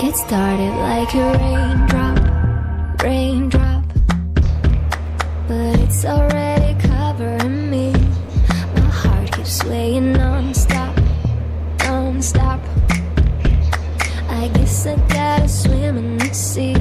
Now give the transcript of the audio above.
It started like a raindrop, raindrop, but it's already covering me. My heart keeps swaying non-stop, non-stop. I guess I gotta swim in the sea.